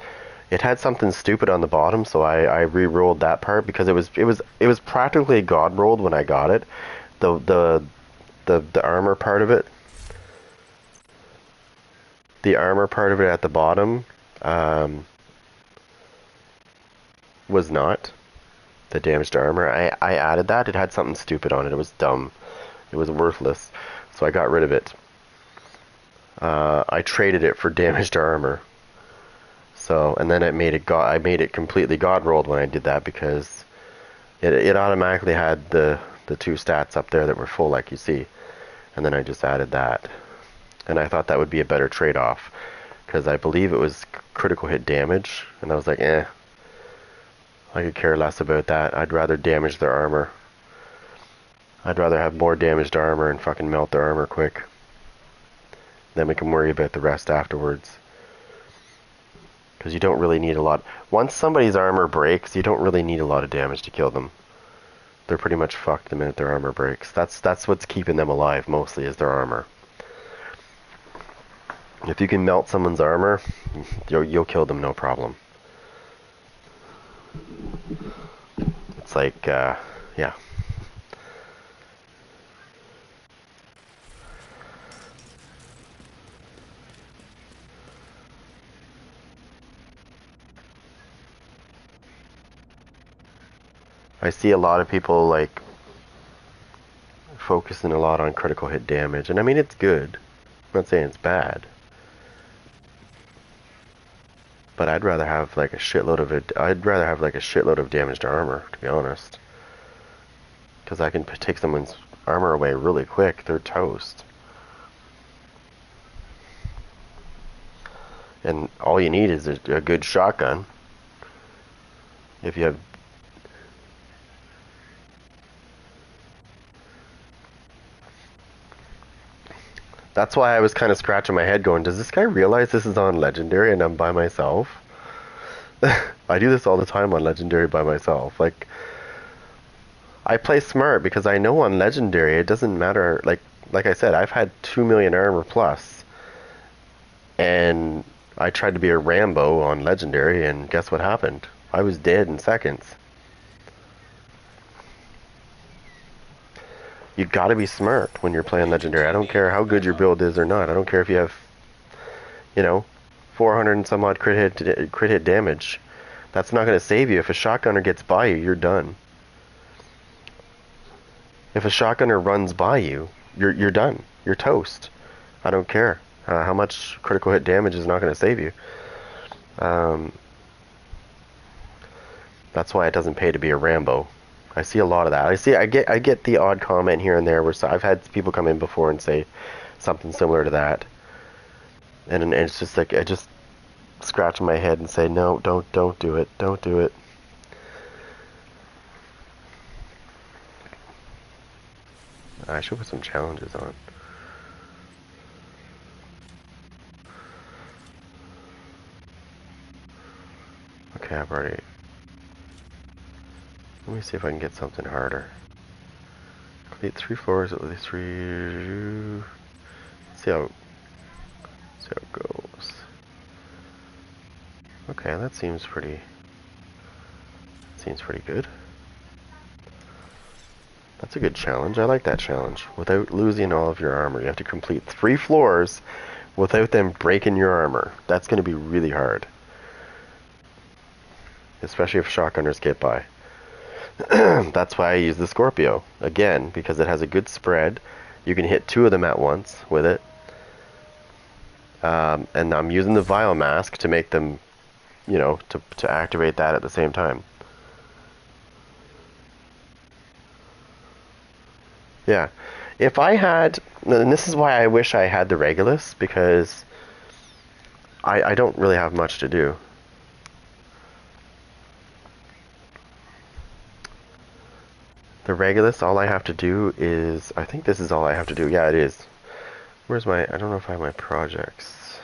It had something stupid on the bottom, so I re-rolled that part because it was practically god rolled when I got it. The armor part of it, at the bottom was not the damaged armor. I added that. It had something stupid on it. It was dumb. It was worthless, so I got rid of it. I traded it for damaged armor. So, and then I made it completely god rolled when I did that because it automatically had the two stats up there that were full like you see, and then I just added that, and I thought that would be a better trade-off because I believe it was critical hit damage, and I was like, I could care less about that. I'd rather damage their armor. I'd rather have more damaged armor and fucking melt their armor quick. Then we can worry about the rest afterwards. Because you don't really need a lot. Once somebody's armor breaks, you don't really need a lot of damage to kill them. They're pretty much fucked the minute their armor breaks. That's what's keeping them alive mostly, is their armor. If you can melt someone's armor, you'll kill them no problem. It's like, yeah. I see a lot of people like focusing a lot on critical hit damage, and I mean it's good. I'm not saying it's bad, but I'd rather have like a shitload of it. I'd rather have like a shitload of damaged armor, to be honest, because I can take someone's armor away really quick. They're toast, and all you need is a good shotgun. If you have That's why I was kind of scratching my head going, does this guy realize this is on Legendary and I'm by myself? I do this all the time on Legendary by myself. Like, I play smart because I know on Legendary it doesn't matter. Like I said, I've had 2 million armor plus. And I tried to be a Rambo on Legendary, and guess what happened? I was dead in seconds. You gotta be smart when you're playing Legendary. I don't care how good your build is or not. I don't care if you have, 400 and some odd crit hit damage. That's not gonna save you. If a shotgunner gets by you, you're done. If a shotgunner runs by you, you're done. You're toast. I don't care how much critical hit damage is not gonna save you. That's why it doesn't pay to be a Rambo. I see a lot of that. I get the odd comment here and there where I've had people come in before and say something similar to that, and it's just like I just scratch my head and say no, don't do it, don't do it. I should put some challenges on. Okay, I've already. Let me see if I can get something harder. Complete 3 floors at least 3. See how it goes. Okay, that seems pretty good. That's a good challenge. I like that challenge. Without losing all of your armor. You have to complete 3 floors without them breaking your armor. That's going to be really hard. Especially if shotgunners get by. That's why I use the Scorpio. Again, because it has a good spread. You can hit 2 of them at once with it. And I'm using the vial mask to make them, you know, to activate that at the same time. Yeah. If I had, and this is why I wish I had the Regulus, because I don't really have much to do. The Regulus, all I have to do is, I think this is all I have to do. Yeah, it is. Where's my, I don't know if I have my projects.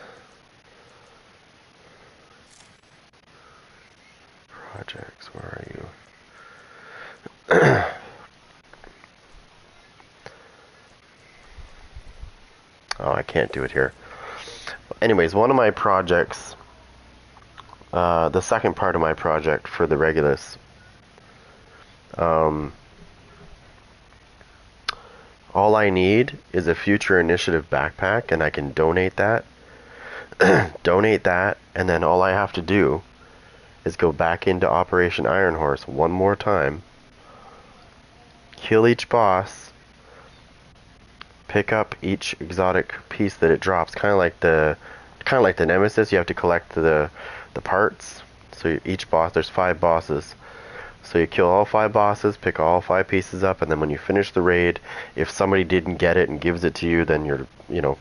Projects, where are you? Oh, I can't do it here. Anyways, one of my projects, the second part of my project for the Regulus, all I need is a future initiative backpack, and I can donate that. Donate that, and then all I have to do is go back into Operation Iron Horse one more time, kill each boss, pick up each exotic piece that it drops, kind of like the Nemesis. You have to collect the parts. So each boss, there's 5 bosses. So you kill all 5 bosses, pick all 5 pieces up, and then when you finish the raid, if somebody didn't get it and gives it to you, then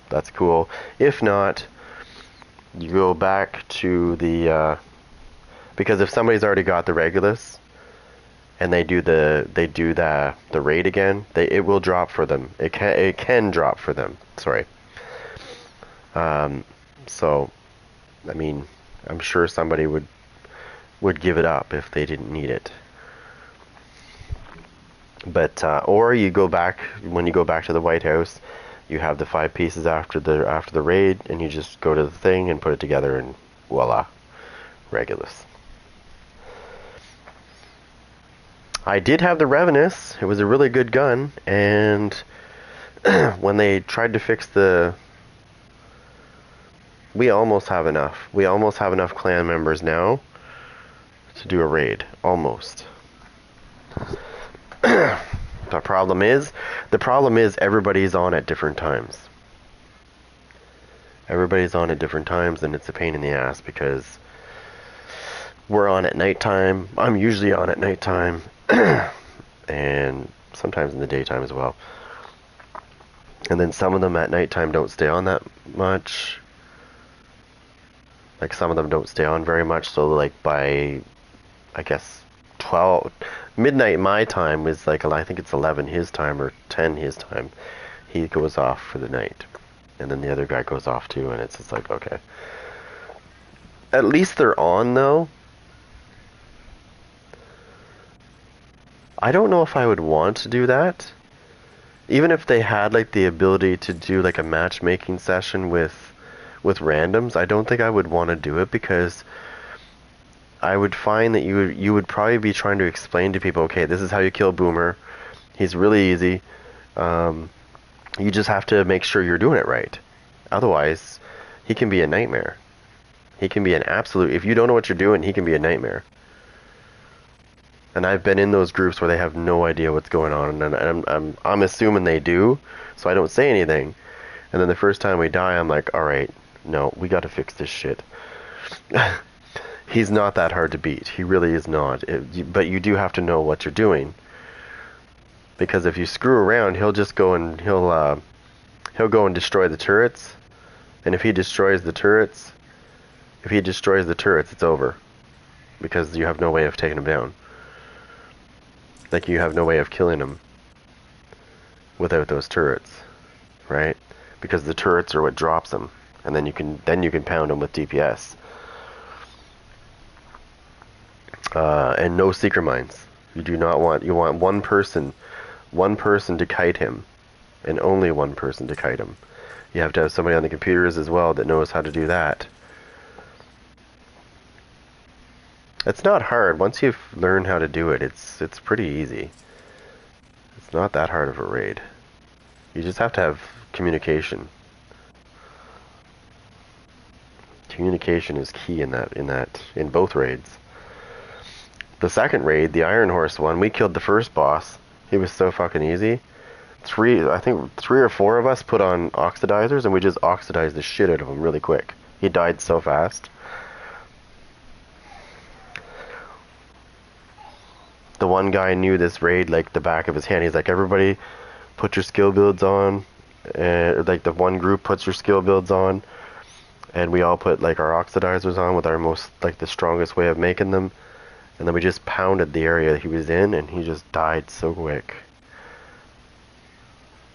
that's cool. If not, you go back to the because if somebody's already got the Regulus and they do the raid again, it will drop for them. It can drop for them. Sorry. So, I mean, I'm sure somebody would give it up if they didn't need it. But or you go back, when you go back to the White House, you have the 5 pieces after the raid, and you just go to the thing and put it together, and voila, Regulus. I did have the Revenus. It was a really good gun, and when they tried to fix we almost have enough. We almost have enough clan members now to do a raid. Almost. The problem is everybody's on at different times. Everybody's on at different times, and it's a pain in the ass because we're on at nighttime. I'm usually on at nighttime, and sometimes in the daytime as well. And then some of them at nighttime don't stay on that much. Like, some of them don't stay on very much, so like by, I guess, 12 midnight my time is like, I think it's 11 his time or 10 his time, he goes off for the night, and then the other guy goes off too, and it's just like, okay, at least they're on though. I don't know if I would want to do that, even if they had like the ability to do like a matchmaking session with randoms. I don't think I would want to do it, because I would find that you would probably be trying to explain to people, okay, this is how you kill Boomer. He's really easy. You just have to make sure you're doing it right. Otherwise, he can be a nightmare. He can be an absolute, if you don't know what you're doing, he can be a nightmare. And I've been in those groups where they have no idea what's going on, and I'm assuming they do, so I don't say anything. And then the first time we die, I'm like, alright, no, we gotta fix this shit. He's not that hard to beat. He really is not. But you do have to know what you're doing, because if you screw around, he'll just go and he'll go and destroy the turrets. And if he destroys the turrets, it's over, because you have no way of taking him down. Like, you have no way of killing him without those turrets, right? Because the turrets are what drops him, and then you can pound him with DPS. And no seeker mines. You want one person to kite him, and only one person to kite him. You have to have somebody on the computers as well that knows how to do that. It's not hard. Once you've learned how to do it, it's pretty easy. It's not that hard of a raid. You just have to have communication. Communication is key in both raids. The second raid, the Iron Horse one, we killed the first boss. He was so fucking easy. I think three or four of us put on oxidizers, and we just oxidized the shit out of him really quick. He died so fast. The one guy knew this raid like the back of his hand. He's like, everybody put your skill builds on. And like the one group puts your skill builds on, and we all put like our oxidizers on with our most like the strongest way of making them. And then we just pounded the area he was in, and he just died so quick.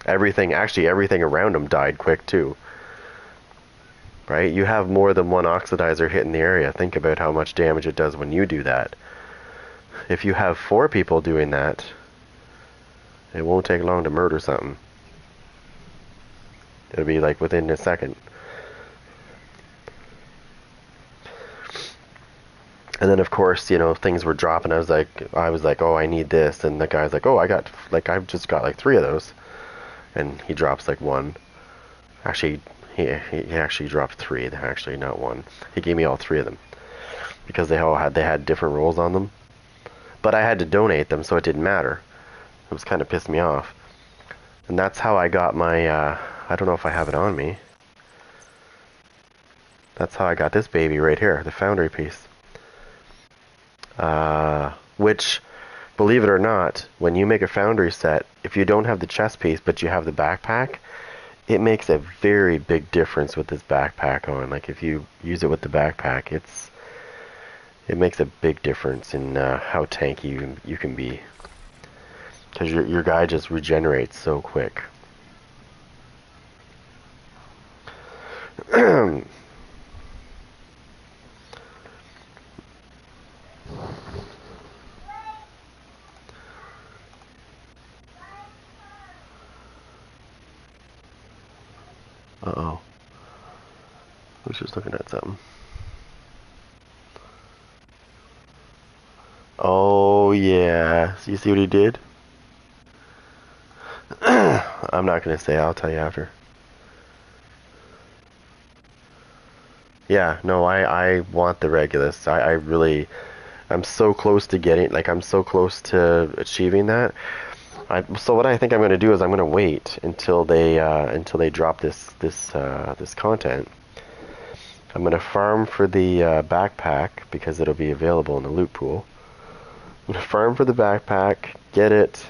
Everything around him died quick too. Right? You have more than one oxidizer hitting the area. Think about how much damage it does when you do that. If you have 4 people doing that, it won't take long to murder something. It'll be like within a second. And then of course, you know, things were dropping. I was like, oh, I need this, and the guy's like, oh, I've just got like 3 of those, and he drops like 1. Actually, he actually dropped 3. Actually, not 1. He gave me all 3 of them because they had different rolls on them, but I had to donate them, so it didn't matter. It was kind of pissed me off, and that's how I got my. I don't know if I have it on me. That's how I got this baby right here, the foundry piece. Which, believe it or not, when you make a foundry set, if you don't have the chest piece but you have the backpack, it makes a very big difference with this backpack on. Like if you use it with the backpack, it makes a big difference in how tanky you can be, because your guy just regenerates so quick. Uh-oh. I was just looking at something. Oh, yeah. So you see what he did? I'm not going to say. I'll tell you after. Yeah, no, I want the Regulus. I really... I'm so close to getting... Like, I'm so close to achieving that. So what I think I'm going to do is I'm going to wait until they drop this content. I'm going to farm for the backpack because it'll be available in the loot pool. I'm going to farm for the backpack, get it,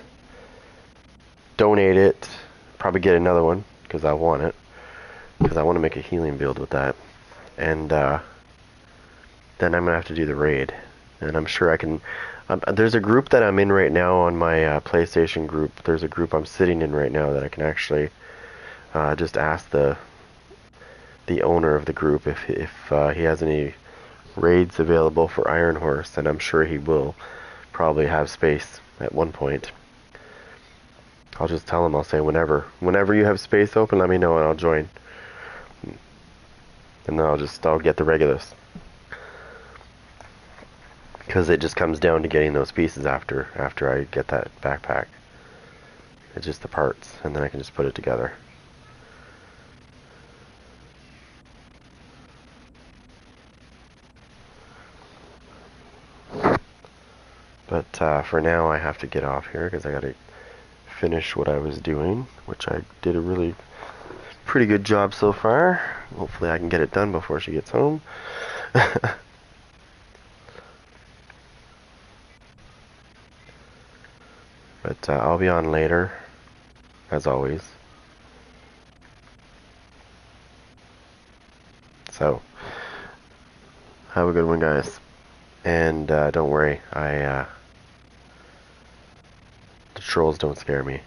donate it, probably get another one because I want it, because I want to make a healing build with that, and then I'm going to have to do the raid, and I'm sure I can. There's a group that I'm in right now on my PlayStation group. There's a group I'm sitting in right now that I can actually just ask the owner of the group if he has any raids available for Iron Horse, and I'm sure he will probably have space at one point. I'll just tell him, I'll say whenever you have space open, let me know and I'll join. And then I'll get the Regulus. Because it just comes down to getting those pieces after I get that backpack. It's just the parts, and then I can just put it together. But for now, I have to get off here because I got to finish what I was doing, which I did a really pretty good job so far. Hopefully I can get it done before she gets home. But I'll be on later, as always. So, have a good one, guys. And don't worry, the trolls don't scare me.